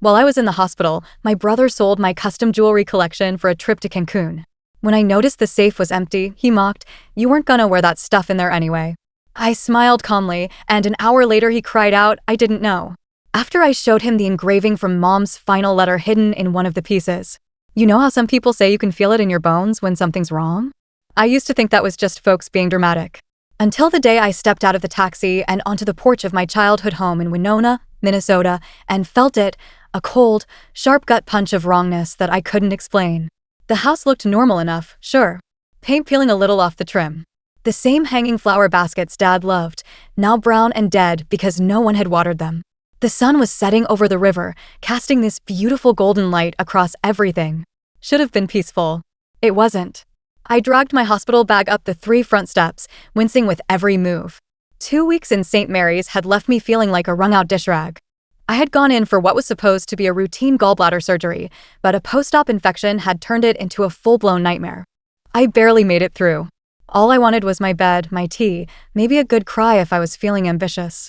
While I was in the hospital, my brother sold my custom jewelry collection for a trip to Cancun. When I noticed the safe was empty, he mocked, "You weren't gonna wear that stuff in there anyway." I smiled calmly, and an hour later he cried out, "I didn't know." After I showed him the engraving from Mom's final letter hidden in one of the pieces. You know how some people say you can feel it in your bones when something's wrong? I used to think that was just folks being dramatic. Until the day I stepped out of the taxi and onto the porch of my childhood home in Winona, Minnesota, and felt it, a cold, sharp gut punch of wrongness that I couldn't explain. The house looked normal enough, sure. Paint peeling a little off the trim. The same hanging flower baskets Dad loved, now brown and dead because no one had watered them. The sun was setting over the river, casting this beautiful golden light across everything. Should have been peaceful. It wasn't. I dragged my hospital bag up the 3 front steps, wincing with every move. 2 weeks in St. Mary's had left me feeling like a wrung-out dish rag. I had gone in for what was supposed to be a routine gallbladder surgery, but a post-op infection had turned it into a full-blown nightmare. I barely made it through. All I wanted was my bed, my tea, maybe a good cry if I was feeling ambitious.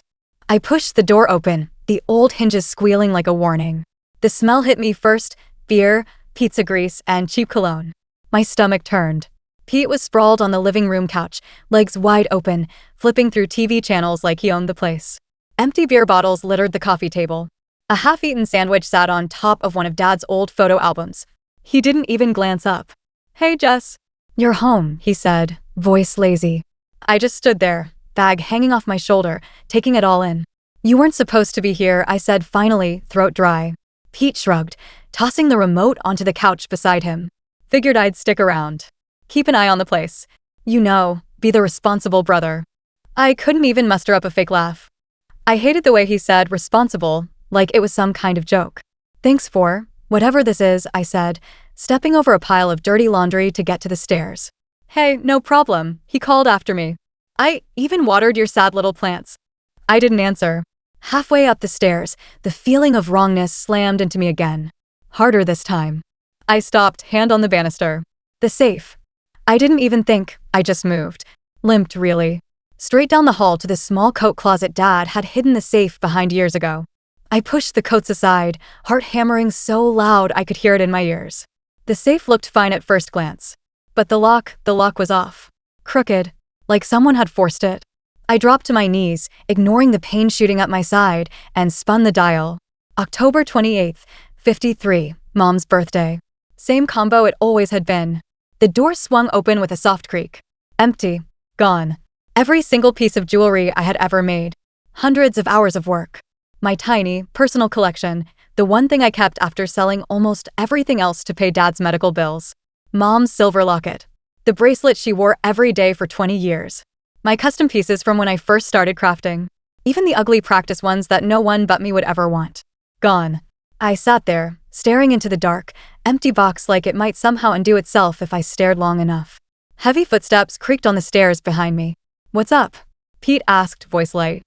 I pushed the door open, the old hinges squealing like a warning. The smell hit me first: beer, pizza grease, and cheap cologne. My stomach turned. Pete was sprawled on the living room couch, legs wide open, flipping through TV channels like he owned the place. Empty beer bottles littered the coffee table. A half-eaten sandwich sat on top of one of Dad's old photo albums. He didn't even glance up. "Hey, Jess." "You're home," he said, voice lazy. I just stood there, bag hanging off my shoulder, taking it all in. "You weren't supposed to be here," I said finally, throat dry. Pete shrugged, tossing the remote onto the couch beside him. "Figured I'd stick around. Keep an eye on the place. You know, be the responsible brother." I couldn't even muster up a fake laugh. I hated the way he said responsible, like it was some kind of joke. "Thanks for whatever this is," I said, stepping over a pile of dirty laundry to get to the stairs. "Hey, no problem," he called after me. "I even watered your sad little plants." I didn't answer. Halfway up the stairs, the feeling of wrongness slammed into me again. Harder this time. I stopped, hand on the banister. The safe. I didn't even think, I just moved. Limped, really. Straight down the hall to the small coat closet Dad had hidden the safe behind years ago. I pushed the coats aside, heart hammering so loud I could hear it in my ears. The safe looked fine at first glance. But the lock was off. Crooked, like someone had forced it. I dropped to my knees, ignoring the pain shooting up my side, and spun the dial. October 28th, 53, Mom's birthday. Same combo it always had been. The door swung open with a soft creak. Empty. Gone. Every single piece of jewelry I had ever made. Hundreds of hours of work. My tiny, personal collection, the one thing I kept after selling almost everything else to pay Dad's medical bills. Mom's silver locket. The bracelet she wore every day for 20 years. My custom pieces from when I first started crafting. Even the ugly practice ones that no one but me would ever want. Gone. I sat there, staring into the dark, empty box like it might somehow undo itself if I stared long enough. Heavy footsteps creaked on the stairs behind me. "What's up?" Pete asked, voice light.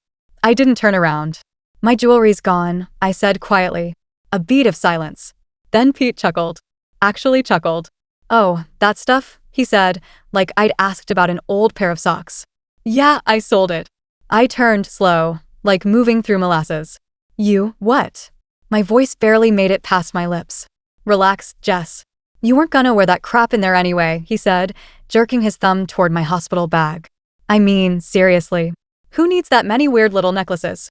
I didn't turn around. "My jewelry's gone," I said quietly. A beat of silence. Then Pete chuckled. Actually chuckled. "Oh, that stuff?" he said, like I'd asked about an old pair of socks. "Yeah, I sold it." I turned, slow, like moving through molasses. "You, what?" My voice barely made it past my lips. "Relax, Jess. You weren't gonna wear that crap in there anyway," he said, jerking his thumb toward my hospital bag. "I mean, seriously. Who needs that many weird little necklaces?"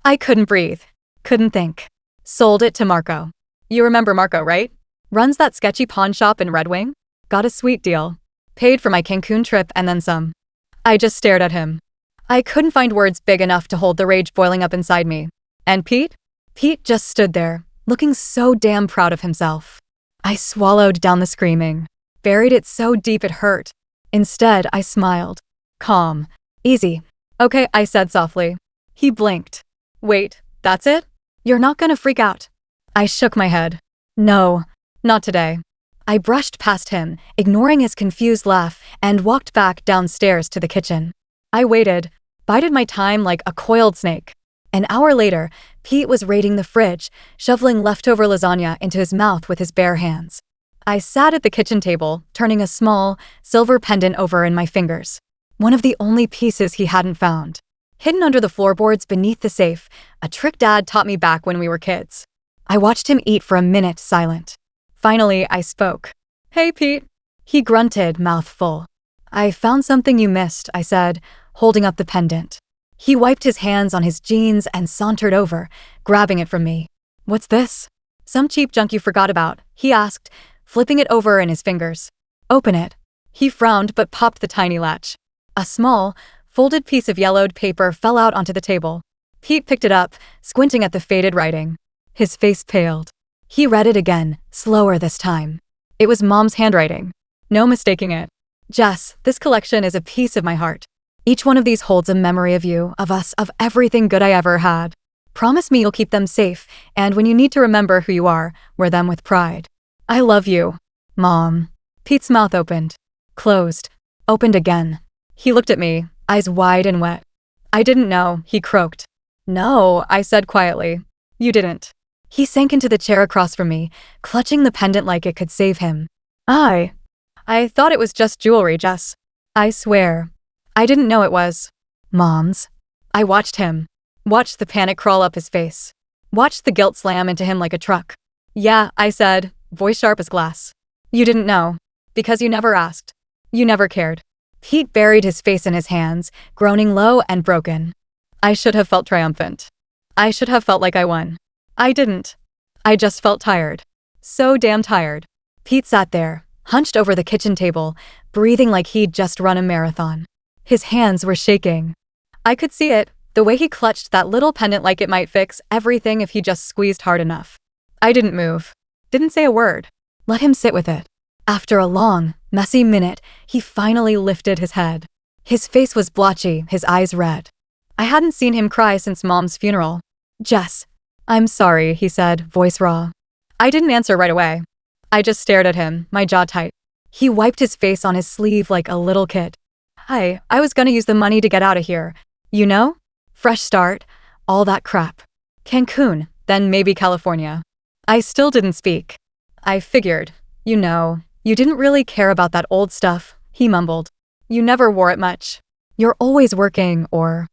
I couldn't breathe. Couldn't think. Sold it to Marco. You remember Marco, right? Runs that sketchy pawn shop in Red Wing? Got a sweet deal. Paid for my Cancun trip and then some. I just stared at him. I couldn't find words big enough to hold the rage boiling up inside me. And Pete? Pete just stood there, looking so damn proud of himself. I swallowed down the screaming. Buried it so deep it hurt. Instead, I smiled. Calm. Easy. Okay, I said softly. He blinked. Wait, that's it? You're not gonna freak out? I shook my head. No, not today. I brushed past him, ignoring his confused laugh, and walked back downstairs to the kitchen. I waited, bided my time like a coiled snake. An hour later, Pete was raiding the fridge, shoveling leftover lasagna into his mouth with his bare hands. I sat at the kitchen table, turning a small, silver pendant over in my fingers. One of the only pieces he hadn't found. Hidden under the floorboards beneath the safe, a trick Dad taught me back when we were kids. I watched him eat for a minute, silent. Finally, I spoke. Hey, Pete. He grunted, mouth full. I found something you missed, I said, holding up the pendant. He wiped his hands on his jeans and sauntered over, grabbing it from me. What's this? Some cheap junk you forgot about, he asked, flipping it over in his fingers. Open it. He frowned but popped the tiny latch. A small, folded piece of yellowed paper fell out onto the table. Pete picked it up, squinting at the faded writing. His face paled. He read it again, slower this time. It was Mom's handwriting. No mistaking it. Jess, this collection is a piece of my heart. Each one of these holds a memory of you, of us, of everything good I ever had. Promise me you'll keep them safe, and when you need to remember who you are, wear them with pride. I love you, Mom. Pete's mouth opened. Closed. Opened again. He looked at me, eyes wide and wet. I didn't know, he croaked. No, I said quietly. You didn't. He sank into the chair across from me, clutching the pendant like it could save him. I thought it was just jewelry, Jess. I swear. I didn't know it was. Mom's. I watched him. Watched the panic crawl up his face. Watched the guilt slam into him like a truck. Yeah, I said, voice sharp as glass. You didn't know. Because you never asked. You never cared. Pete buried his face in his hands, groaning low and broken. I should have felt triumphant. I should have felt like I won. I didn't. I just felt tired. So damn tired. Pete sat there, hunched over the kitchen table, breathing like he'd just run a marathon. His hands were shaking. I could see it, the way he clutched that little pendant like it might fix everything if he just squeezed hard enough. I didn't move. Didn't say a word. Let him sit with it. After a long, messy minute, he finally lifted his head. His face was blotchy, his eyes red. I hadn't seen him cry since Mom's funeral. Jess, I'm sorry, he said, voice raw. I didn't answer right away. I just stared at him, my jaw tight. He wiped his face on his sleeve like a little kid. I was gonna use the money to get out of here. You know? Fresh start, all that crap. Cancun, then maybe California. I still didn't speak. I figured, you know, you didn't really care about that old stuff, he mumbled. You never wore it much. You're always working or…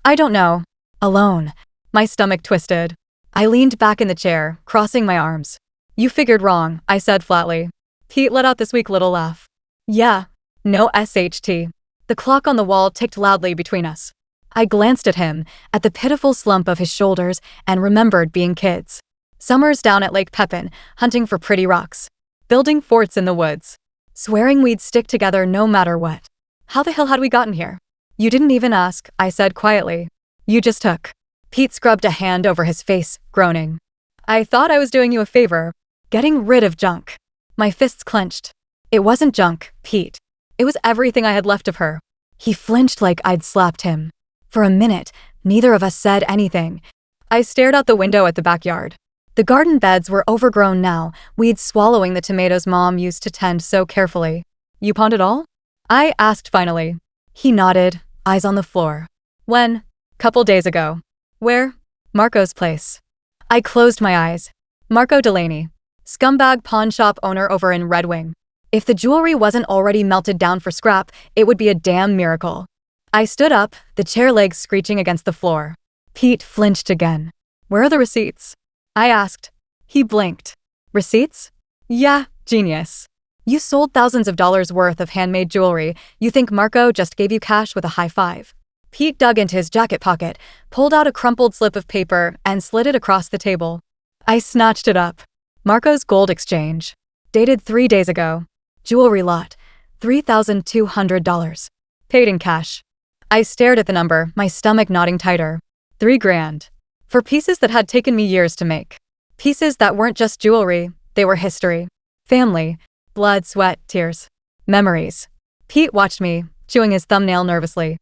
I don't know. Alone. My stomach twisted. I leaned back in the chair, crossing my arms. You figured wrong, I said flatly. Pete let out this weak little laugh. Yeah. No SHT. The clock on the wall ticked loudly between us. I glanced at him, at the pitiful slump of his shoulders, and remembered being kids. Summers down at Lake Pepin, hunting for pretty rocks. Building forts in the woods. Swearing we'd stick together no matter what. How the hell had we gotten here? You didn't even ask, I said quietly. You just took. Pete scrubbed a hand over his face, groaning. I thought I was doing you a favor. Getting rid of junk. My fists clenched. It wasn't junk, Pete. It was everything I had left of her. He flinched like I'd slapped him. For a minute, neither of us said anything. I stared out the window at the backyard. The garden beds were overgrown now, weeds swallowing the tomatoes Mom used to tend so carefully. You pawned it all? I asked finally. He nodded, eyes on the floor. When? Couple days ago. Where? Marco's place. I closed my eyes. Marco Delaney. Scumbag pawn shop owner over in Red Wing. If the jewelry wasn't already melted down for scrap, it would be a damn miracle. I stood up, the chair legs screeching against the floor. Pete flinched again. Where are the receipts? I asked. He blinked. Receipts? Yeah, genius. You sold thousands of dollars worth of handmade jewelry. You think Marco just gave you cash with a high five? Pete dug into his jacket pocket, pulled out a crumpled slip of paper, and slid it across the table. I snatched it up. Marco's gold exchange. Dated 3 days ago. Jewelry lot. $3,200. Paid in cash. I stared at the number, my stomach knotting tighter. $3,000. For pieces that had taken me years to make. Pieces that weren't just jewelry, they were history. Family. Blood, sweat, tears. Memories. Pete watched me, chewing his thumbnail nervously.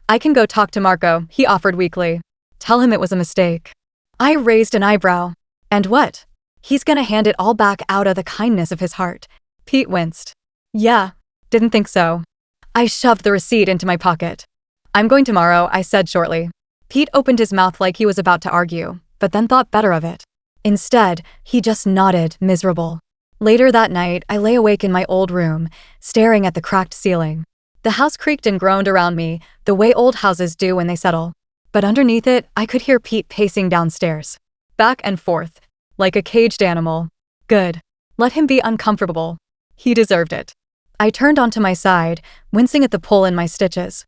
I can go talk to Marco, he offered weakly. Tell him it was a mistake. I raised an eyebrow. And what? He's gonna hand it all back out of the kindness of his heart. Pete winced. Yeah, didn't think so. I shoved the receipt into my pocket. I'm going tomorrow, I said shortly. Pete opened his mouth like he was about to argue, but then thought better of it. Instead, he just nodded, miserable. Later that night, I lay awake in my old room, staring at the cracked ceiling. The house creaked and groaned around me, the way old houses do when they settle. But underneath it, I could hear Pete pacing downstairs. Back and forth. like a caged animal. Good. Let him be uncomfortable. He deserved it. I turned onto my side, wincing at the pull in my stitches.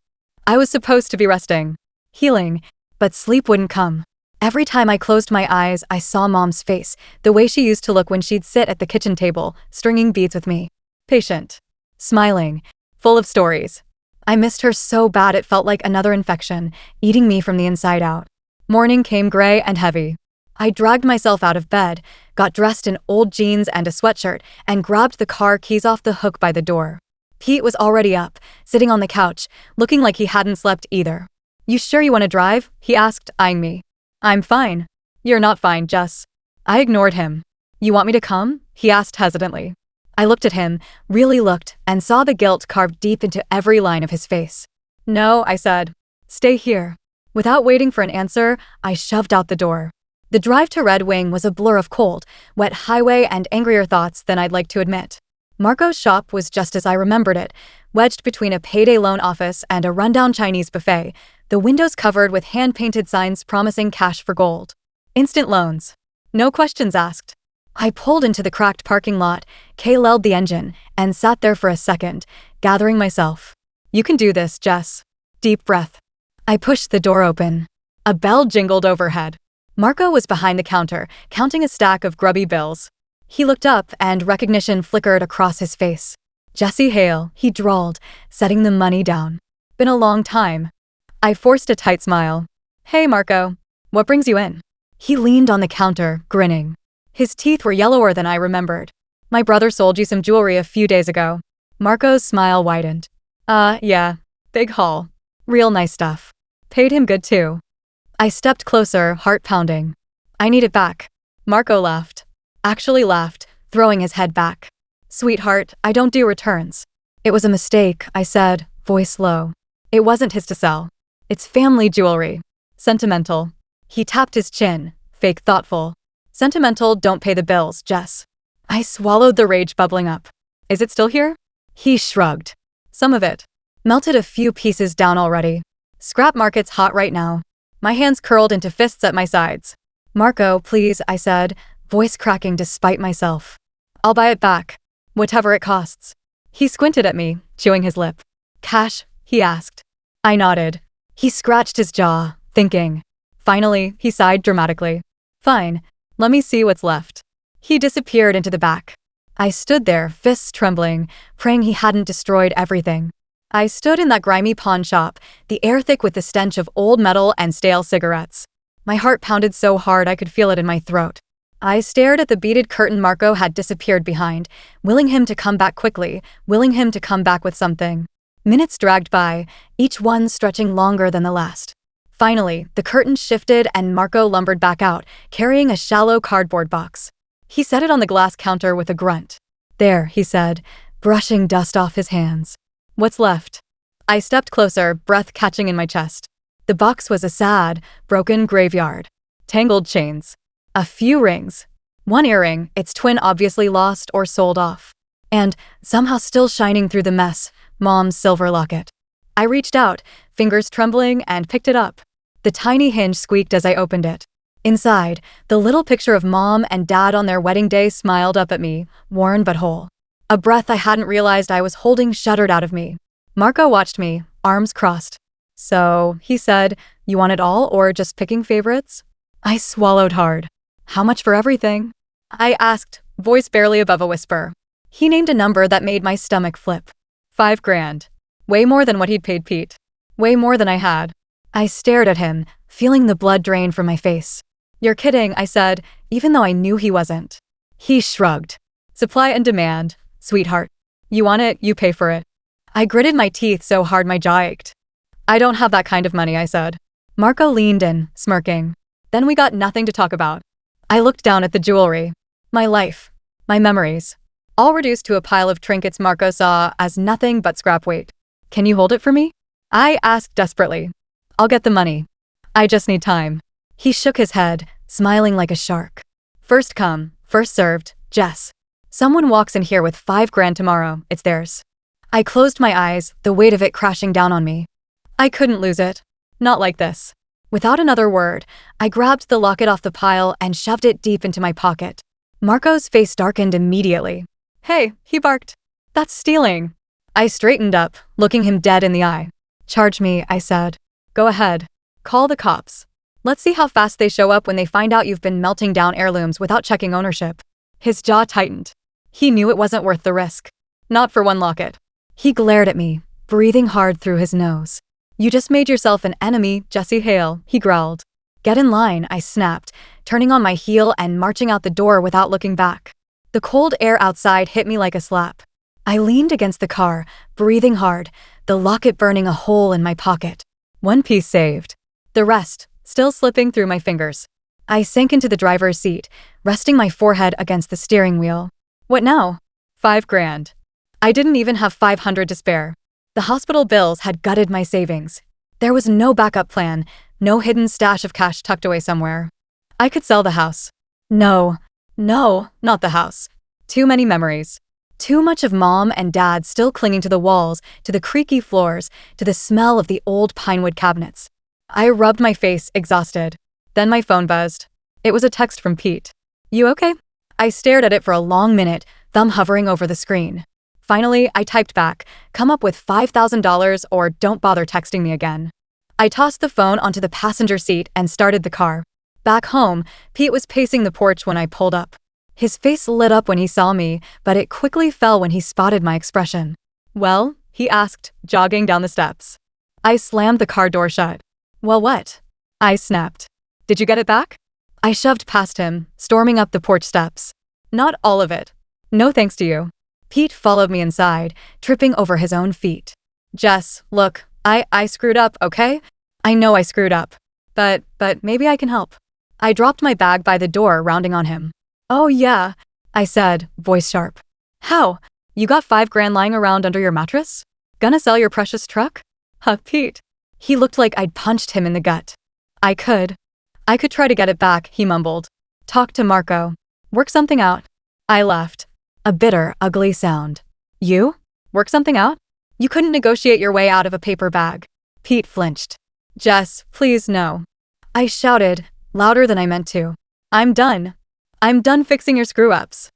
I was supposed to be resting, healing, but sleep wouldn't come. Every time I closed my eyes, I saw Mom's face, the way she used to look when she'd sit at the kitchen table, stringing beads with me. Patient. Smiling. Full of stories. I missed her so bad it felt like another infection, eating me from the inside out. Morning came gray and heavy. I dragged myself out of bed, got dressed in old jeans and a sweatshirt, and grabbed the car keys off the hook by the door. Pete was already up, sitting on the couch, looking like he hadn't slept either. "You sure you want to drive?" he asked, eyeing me. "I'm fine." "You're not fine, Jess." I ignored him. "You want me to come?" he asked hesitantly. I looked at him, really looked, and saw the guilt carved deep into every line of his face. "No," I said. "Stay here." Without waiting for an answer, I shoved out the door. The drive to Red Wing was a blur of cold, wet highway and angrier thoughts than I'd like to admit. Marco's shop was just as I remembered it, wedged between a payday loan office and a rundown Chinese buffet, the windows covered with hand-painted signs promising cash for gold. Instant loans. No questions asked. I pulled into the cracked parking lot, K-lelled the engine, and sat there for a second, gathering myself. "You can do this, Jess." Deep breath. I pushed the door open. A bell jingled overhead. Marco was behind the counter, counting a stack of grubby bills. He looked up and recognition flickered across his face. "Jesse Hale," he drawled, setting the money down. "Been a long time." I forced a tight smile. "Hey, Marco. What brings you in?" He leaned on the counter, grinning. His teeth were yellower than I remembered. "My brother sold you some jewelry a few days ago." Marco's smile widened. Yeah. Big haul. Real nice stuff. Paid him good too." I stepped closer, heart pounding. "I need it back." Marco laughed. Actually laughed, throwing his head back. "Sweetheart, I don't do returns." "It was a mistake," I said, voice low. "It wasn't his to sell. It's family jewelry. Sentimental." He tapped his chin, fake thoughtful. "Sentimental don't pay the bills, Jess." I swallowed the rage bubbling up. "Is it still here?" He shrugged. "Some of it. Melted a few pieces down already. Scrap market's hot right now." My hands curled into fists at my sides. "Marco, please," I said, voice cracking despite myself. "I'll buy it back. Whatever it costs." He squinted at me, chewing his lip. "Cash?" he asked. I nodded. He scratched his jaw, thinking. Finally, he sighed dramatically. "Fine. Let me see what's left." He disappeared into the back. I stood there, fists trembling, praying he hadn't destroyed everything. I stood in that grimy pawn shop, the air thick with the stench of old metal and stale cigarettes. My heart pounded so hard I could feel it in my throat. I stared at the beaded curtain Marco had disappeared behind, willing him to come back quickly, willing him to come back with something. Minutes dragged by, each one stretching longer than the last. Finally, the curtain shifted and Marco lumbered back out, carrying a shallow cardboard box. He set it on the glass counter with a grunt. "There," he said, brushing dust off his hands. "What's left?" I stepped closer, breath catching in my chest. The box was a sad, broken graveyard. Tangled chains. A few rings. One earring, its twin obviously lost or sold off. And, somehow still shining through the mess, Mom's silver locket. I reached out, fingers trembling, and picked it up. The tiny hinge squeaked as I opened it. Inside, the little picture of Mom and Dad on their wedding day smiled up at me, worn but whole. A breath I hadn't realized I was holding shuddered out of me. Marco watched me, arms crossed. "So," he said, "you want it all or just picking favorites?" I swallowed hard. "How much for everything?" I asked, voice barely above a whisper. He named a number that made my stomach flip. $5,000. Way more than what he'd paid Pete. Way more than I had. I stared at him, feeling the blood drain from my face. "You're kidding," I said, even though I knew he wasn't. He shrugged. "Supply and demand, sweetheart. You want it, you pay for it." I gritted my teeth so hard my jaw ached. "I don't have that kind of money," I said. Marco leaned in, smirking. Then we got nothing to talk about. I looked down at the jewelry. My life. My memories. All reduced to a pile of trinkets Marco saw as nothing but scrap weight. "Can you hold it for me?" I asked desperately. "I'll get the money. I just need time." He shook his head, smiling like a shark. "First come, first served, Jess. Someone walks in here with $5,000 tomorrow, it's theirs." I closed my eyes, the weight of it crashing down on me. I couldn't lose it. Not like this. Without another word, I grabbed the locket off the pile and shoved it deep into my pocket. Marco's face darkened immediately. Hey, he barked. That's stealing. I straightened up, looking him dead in the eye. Charge me, I said. Go ahead. Call the cops. Let's see how fast they show up when they find out you've been melting down heirlooms without checking ownership. His jaw tightened. He knew it wasn't worth the risk. Not for one locket. He glared at me, breathing hard through his nose. You just made yourself an enemy, Jesse Hale, he growled. Get in line, I snapped, turning on my heel and marching out the door without looking back. The cold air outside hit me like a slap. I leaned against the car, breathing hard, the locket burning a hole in my pocket. One piece saved. The rest, still slipping through my fingers. I sank into the driver's seat, resting my forehead against the steering wheel. What now? $5,000. I didn't even have $500 to spare. The hospital bills had gutted my savings. There was no backup plan, no hidden stash of cash tucked away somewhere. I could sell the house. No, not the house. Too many memories. Too much of Mom and Dad still clinging to the walls, to the creaky floors, to the smell of the old pinewood cabinets. I rubbed my face, exhausted. Then my phone buzzed. It was a text from Pete. You okay? I stared at it for a long minute, thumb hovering over the screen. Finally, I typed back, come up with $5,000 or don't bother texting me again. I tossed the phone onto the passenger seat and started the car. Back home, Pete was pacing the porch when I pulled up. His face lit up when he saw me, but it quickly fell when he spotted my expression. Well, he asked, jogging down the steps. I slammed the car door shut. Well, what? I snapped. Did you get it back? I shoved past him, storming up the porch steps. Not all of it. No thanks to you. Pete followed me inside, tripping over his own feet. Jess, look, I screwed up, okay? I know I screwed up. But maybe I can help. I dropped my bag by the door, rounding on him. Oh yeah, I said, voice sharp. How? You got $5,000 lying around under your mattress? Gonna sell your precious truck? Huh, Pete. He looked like I'd punched him in the gut. I could try to get it back, he mumbled. Talk to Marco. Work something out. I laughed. A bitter, ugly sound. You? Work something out? You couldn't negotiate your way out of a paper bag. Pete flinched. Jess, please no. I shouted, louder than I meant to. I'm done. I'm done fixing your screw-ups.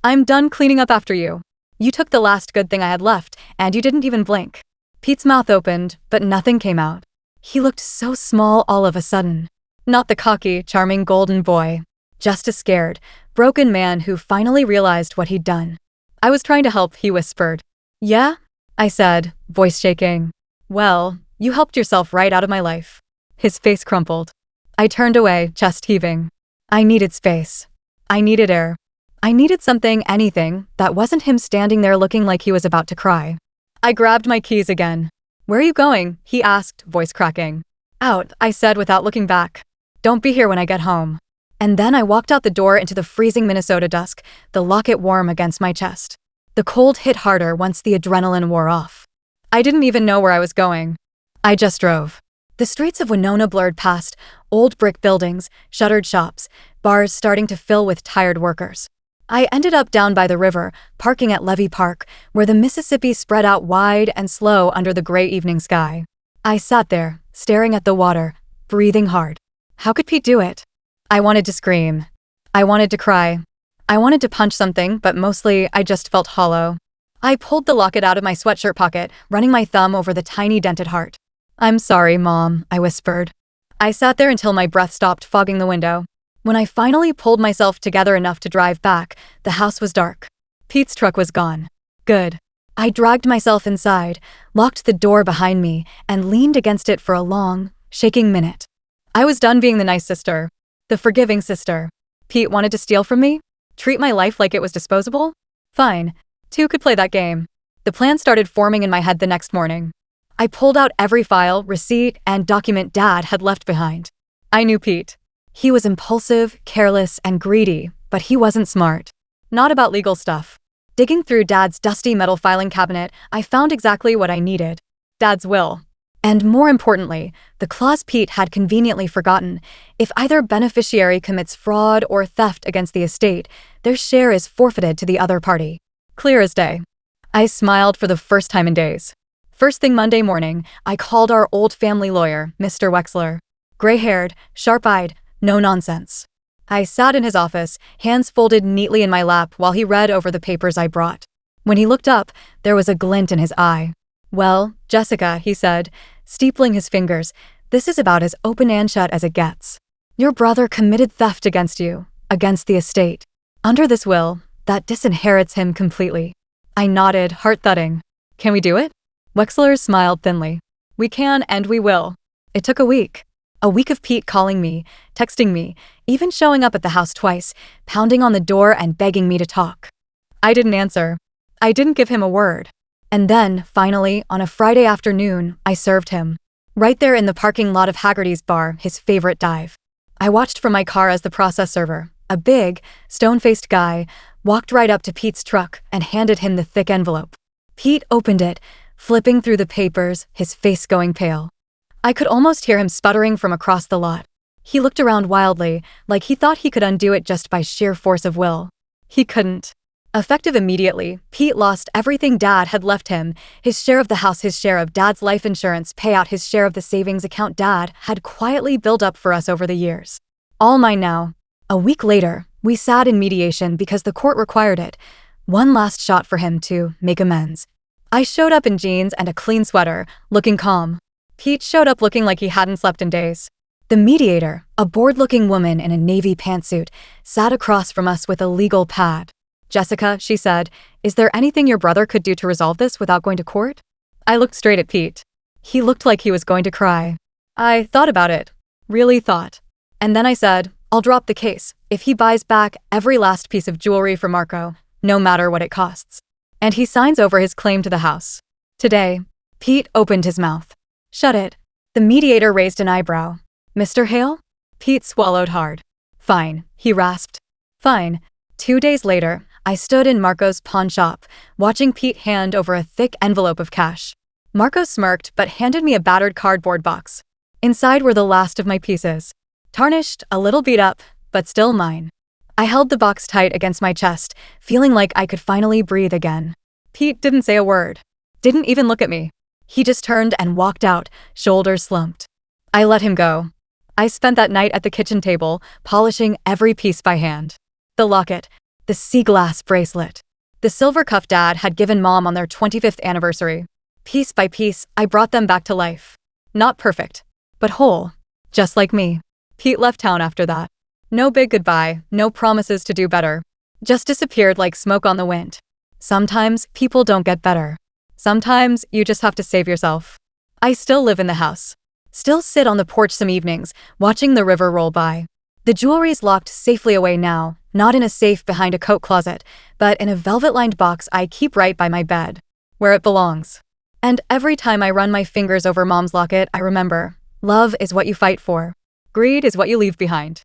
I'm done cleaning up after you. You took the last good thing I had left, and you didn't even blink. Pete's mouth opened, but nothing came out. He looked so small all of a sudden. Not the cocky, charming golden boy. Just a scared, broken man who finally realized what he'd done. I was trying to help, he whispered. Yeah? I said, voice shaking. Well, you helped yourself right out of my life. His face crumpled. I turned away, chest heaving. I needed space. I needed air. I needed something, anything, that wasn't him standing there looking like he was about to cry. I grabbed my keys again. Where are you going? He asked, voice cracking. Out, I said without looking back. Don't be here when I get home. And then I walked out the door into the freezing Minnesota dusk, the locket warm against my chest. The cold hit harder once the adrenaline wore off. I didn't even know where I was going. I just drove. The streets of Winona blurred past, old brick buildings, shuttered shops, bars starting to fill with tired workers. I ended up down by the river, parking at Levee Park, where the Mississippi spread out wide and slow under the gray evening sky. I sat there, staring at the water, breathing hard. How could Pete do it? I wanted to scream. I wanted to cry. I wanted to punch something, but mostly I just felt hollow. I pulled the locket out of my sweatshirt pocket, running my thumb over the tiny dented heart. I'm sorry, Mom, I whispered. I sat there until my breath stopped fogging the window. When I finally pulled myself together enough to drive back, the house was dark. Pete's truck was gone. Good. I dragged myself inside, locked the door behind me, and leaned against it for a long, shaking minute. I was done being the nice sister. The forgiving sister. Pete wanted to steal from me? Treat my life like it was disposable? Fine. Two could play that game. The plan started forming in my head the next morning. I pulled out every file, receipt, and document Dad had left behind. I knew Pete. He was impulsive, careless, and greedy, but he wasn't smart. Not about legal stuff. Digging through Dad's dusty metal filing cabinet, I found exactly what I needed. Dad's will. And more importantly, the clause Pete had conveniently forgotten. If either beneficiary commits fraud or theft against the estate, their share is forfeited to the other party. Clear as day. I smiled for the first time in days. First thing Monday morning, I called our old family lawyer, Mr. Wexler. Gray-haired, sharp-eyed, no nonsense. I sat in his office, hands folded neatly in my lap while he read over the papers I brought. When he looked up, there was a glint in his eye. "Well, Jessica," he said, steepling his fingers, "this is about as open and shut as it gets. Your brother committed theft against you, against the estate. Under this will, that disinherits him completely." I nodded, heart-thudding. "Can we do it?" Wexler smiled thinly. "We can and we will." It took a week. A week of Pete calling me, texting me, even showing up at the house twice, pounding on the door and begging me to talk. I didn't answer. I didn't give him a word. And then, finally, on a Friday afternoon, I served him. Right there in the parking lot of Haggerty's bar, his favorite dive. I watched from my car as the process server, a big, stone-faced guy, walked right up to Pete's truck and handed him the thick envelope. Pete opened it, flipping through the papers, his face going pale. I could almost hear him sputtering from across the lot. He looked around wildly, like he thought he could undo it just by sheer force of will. He couldn't. Effective immediately, Pete lost everything Dad had left him, his share of the house, his share of Dad's life insurance payout, his share of the savings account Dad had quietly built up for us over the years. All mine now. A week later, we sat in mediation because the court required it. One last shot for him to make amends. I showed up in jeans and a clean sweater, looking calm. Pete showed up looking like he hadn't slept in days. The mediator, a bored-looking woman in a navy pantsuit, sat across from us with a legal pad. "Jessica," she said, "is there anything your brother could do to resolve this without going to court?" I looked straight at Pete. He looked like he was going to cry. I thought about it. Really thought. And then I said, "I'll drop the case if he buys back every last piece of jewelry for Marco, no matter what it costs. And he signs over his claim to the house." Today, Pete opened his mouth. "Shut it." The mediator raised an eyebrow. "Mr. Hale?" Pete swallowed hard. "Fine," he rasped. "Fine." 2 days later, I stood in Marco's pawn shop, watching Pete hand over a thick envelope of cash. Marco smirked but handed me a battered cardboard box. Inside were the last of my pieces. Tarnished, a little beat up, but still mine. I held the box tight against my chest, feeling like I could finally breathe again. Pete didn't say a word. Didn't even look at me. He just turned and walked out, shoulders slumped. I let him go. I spent that night at the kitchen table, polishing every piece by hand. The locket, the sea glass bracelet, the silver cuff Dad had given Mom on their 25th anniversary. Piece by piece, I brought them back to life. Not perfect, but whole, just like me. Pete left town after that. No big goodbye, no promises to do better. Just disappeared like smoke on the wind. Sometimes people don't get better. Sometimes you just have to save yourself. I still live in the house. Still sit on the porch some evenings, watching the river roll by. The jewelry's locked safely away now, not in a safe behind a coat closet, but in a velvet-lined box I keep right by my bed, where it belongs. And every time I run my fingers over Mom's locket, I remember, love is what you fight for. Greed is what you leave behind.